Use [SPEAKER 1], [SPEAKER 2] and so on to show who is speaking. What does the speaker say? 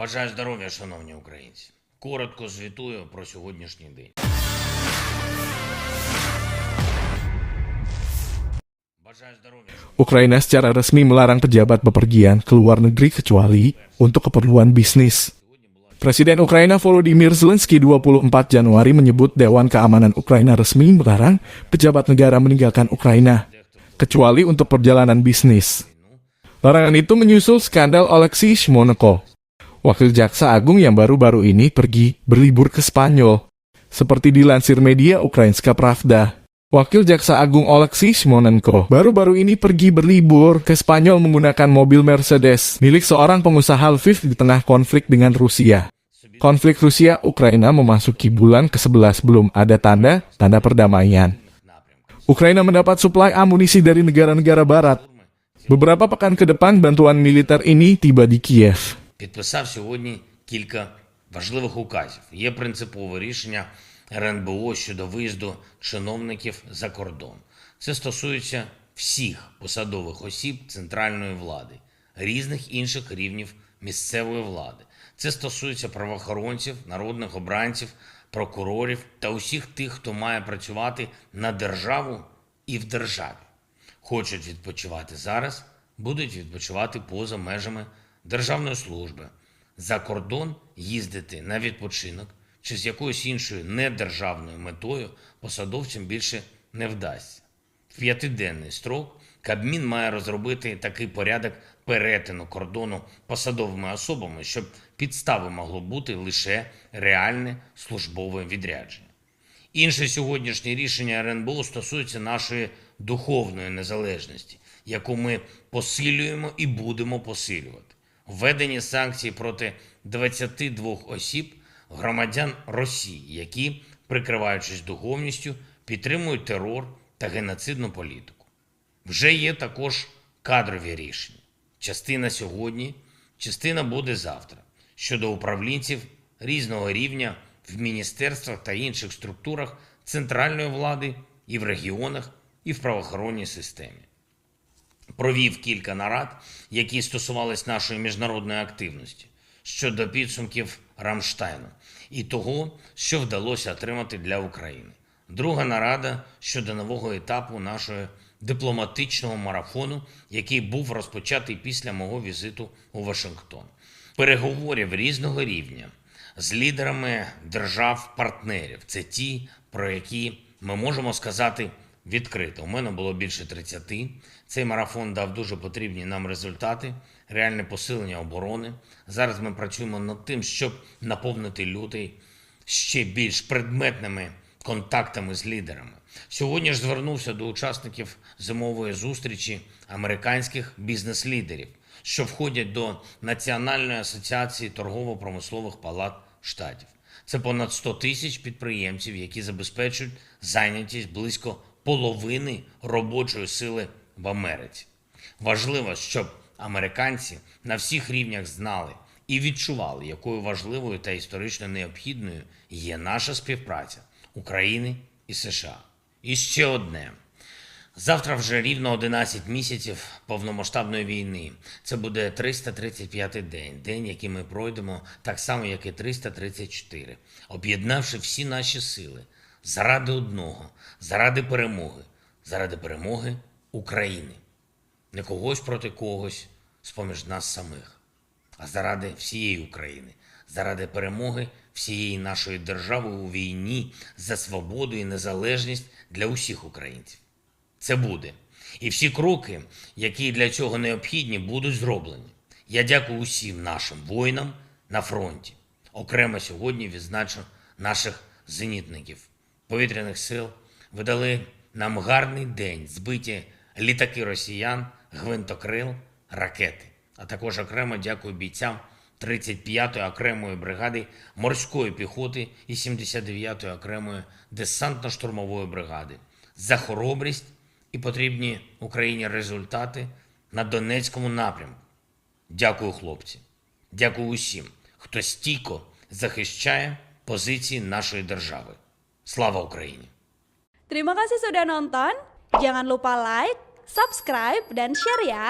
[SPEAKER 1] Бажаю здоров'я, шановні українці. Коротко звітую про сьогоднішній день. Bajaj здоров'я.
[SPEAKER 2] Ukraina secara resmi melarang pejabat bepergian ke luar negeri kecuali untuk keperluan bisnis. Presiden Ukraina Volodymyr Zelensky 24 Januari menyebut Dewan Keamanan Ukraina resmi melarang pejabat negara meninggalkan Ukraina, kecuali untuk perjalanan bisnis. Larangan itu menyusul skandal Oleksiy Shmoneko, wakil jaksa agung yang baru-baru ini pergi berlibur ke Spanyol. Seperti dilansir media Ukrainska Pravda, wakil jaksa agung Oleksiy Shmonenko baru-baru ini pergi berlibur ke Spanyol menggunakan mobil Mercedes milik seorang pengusaha Lviv di tengah konflik dengan Rusia. Konflik Rusia-Ukraina memasuki bulan ke-11 belum ada tanda perdamaian. Ukraina mendapat suplai amunisi dari negara-negara barat. Beberapa pekan ke depan bantuan militer ini tiba di Kiev.
[SPEAKER 1] Підписав сьогодні кілька важливих указів. Є принципове рішення РНБО щодо виїзду чиновників за кордон. Це стосується всіх посадових осіб центральної влади, різних інших рівнів місцевої влади. Це стосується правоохоронців, народних обранців, прокурорів та усіх тих, хто має працювати на державу і в державі. Хочуть відпочивати зараз, будуть відпочивати поза межами державної служби. За кордон їздити на відпочинок чи з якоюсь іншою недержавною метою посадовцям більше не вдасться. В 5-денний строк Кабмін має розробити такий порядок перетину кордону посадовими особами, щоб підстави могло бути лише реальне службове відрядження. Інше сьогоднішнє рішення РНБО стосується нашої духовної незалежності, яку ми посилюємо і будемо посилювати. Введені санкції проти 22 осіб, громадян Росії, які, прикриваючись духовністю, підтримують терор та геноцидну політику. Вже є також кадрові рішення. Частина сьогодні, частина буде завтра. Щодо управлінців різного рівня в міністерствах та інших структурах центральної влади і в регіонах, і в правоохоронній системі. Провів кілька нарад, які стосувались нашої міжнародної активності, щодо підсумків Рамштайну і того, що вдалося отримати для України. Друга нарада щодо нового етапу нашого дипломатичного марафону, який був розпочатий після мого візиту у Вашингтон. Переговорів різного рівня з лідерами держав-партнерів. Це ті, про які ми можемо сказати відкрито. У мене було більше 30. Цей марафон дав дуже потрібні нам результати, реальне посилення оборони. Зараз ми працюємо над тим, щоб наповнити лютий ще більш предметними контактами з лідерами. Сьогодні ж звернувся до учасників зимової зустрічі американських бізнес-лідерів, що входять до Національної асоціації торгово-промислових палат штатів. Це понад 100 тисяч підприємців, які забезпечують зайнятість близько половини робочої сили в Америці. Важливо, щоб американці на всіх рівнях знали і відчували, якою важливою та історично необхідною є наша співпраця України і США. І ще одне. Завтра вже рівно 11 місяців повномасштабної війни. Це буде 335-й день. День, який ми пройдемо так само, як і 334. Об'єднавши всі наші сили заради одного, заради перемоги України. Не когось проти когось з-поміж нас самих, а заради всієї України, заради перемоги всієї нашої держави у війні за свободу і незалежність для усіх українців. Це буде. І всі кроки, які для цього необхідні, будуть зроблені. Я дякую усім нашим воїнам на фронті. Окремо сьогодні відзначу наших зенітників повітряних сил. Ви дали нам гарний день, збиті літаки росіян, гвинтокрил, ракети. А також окремо дякую бійцям 35-ї окремої бригади морської піхоти і 79-ї окремої десантно-штурмової бригади за хоробрість і потрібні Україні результати на Донецькому напрямку. Дякую, хлопці. Дякую усім, хто стійко захищає позиції нашої держави. Слава Україні!
[SPEAKER 3] Terima kasih sudah nonton. Jangan lupa like, subscribe, dan share ya.